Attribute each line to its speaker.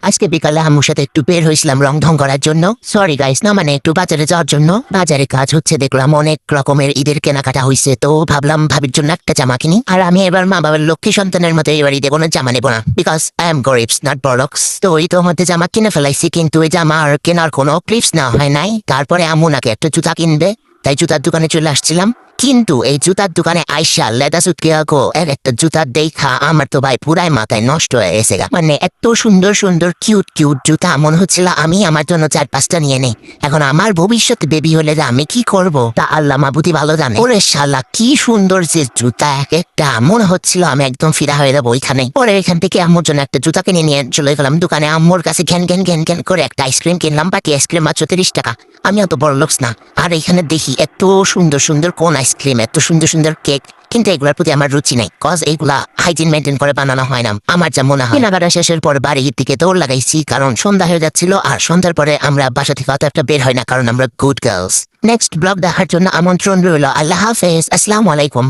Speaker 1: আজকে বিকালে আম্মুর সাথে একটু বের হয়েছিলাম রং ঢং করার জন্য। সরি গাইস, না মানে একটু বাজারে যাওয়ার জন্য। বাজারে কাজ হচ্ছে, দেখলাম অনেক রকমের ঈদের কেনাকাটা হয়েছে, তো ভাবলাম ভাবির জন্য একটা জামা কিনি। আর আমি এবার মা বাবার লক্ষ্মী সন্তানের মতো এবার ঈদে কোনো জামা নেবো না, বিকজ আই এম গরিবস নট বড়লক্স। তো ওই তো মধ্যে জামা কিনে ফেলাইছি, কিন্তু ওই জামা আর কেনার কোনো ক্লিপস না হয় নাই। তারপরে আম্মু নাকি একটা জুতা কিনবে, তাই জুতার দোকানে চলে আসছিলাম। কিন্তু এই জুতার দোকানে আইসা লেদা সুটকেয়াকো একটা জুতার দেখা আমার তো ভাই পুরাই মাথায় নষ্ট হয়ে গেছে গা। মানে এত সুন্দর সুন্দর কিউট কিউট জুতা, মনে হচ্ছিল আমি আমার জন্য 4-5টা নিয়ে নেই। এখন আমার ভবিষ্যৎ বেবি হলে যে আমি কি করব তা আল্লাহ মাবুতি ভালো জানে। ওরে শালা কি সুন্দর যে জুতা এক একটা, মনে হচ্ছিল আমি একদম ফিরা হয়ে যাবো ওইখানে। পরে এখান থেকে আম্মুর জন্য একটা জুতা কিনে নিয়ে চলে গেলাম দোকানে। আম্মুর কাছে ঘ্যান ঘ্যান ঘ্যান ঘ্যান করে একটা আইসক্রিম কিনলাম, বাকি আইসক্রিম মাত্র 30 টাকা। আমি অত বড় লোকস না। আর এখানে দেখি এত সুন্দর সুন্দর কোন আইসক্রিম, এত সুন্দর সুন্দর কেক, কিন্তু এগুলোর প্রতি আমার রুচি নেই, কজ এইগুলা হাইজিন মেনটেন করে বানানো হয় না আমার যা মনে হয়। কেনাকাটা শেষের পর বাড়ির দিকে দৌড় লাগাইছি, কারণ সন্ধ্যা হয়ে যাচ্ছিল। আর সন্ধ্যার পরে আমরা বাসা থেকে অত একটা বের হয় না, কারণ আমরা গুড গার্লস। নেক্সট ব্লগ দেখার জন্য আমন্ত্রণ রইল। আল্লাহ হাফেজ, আসসালামু আলাইকুম।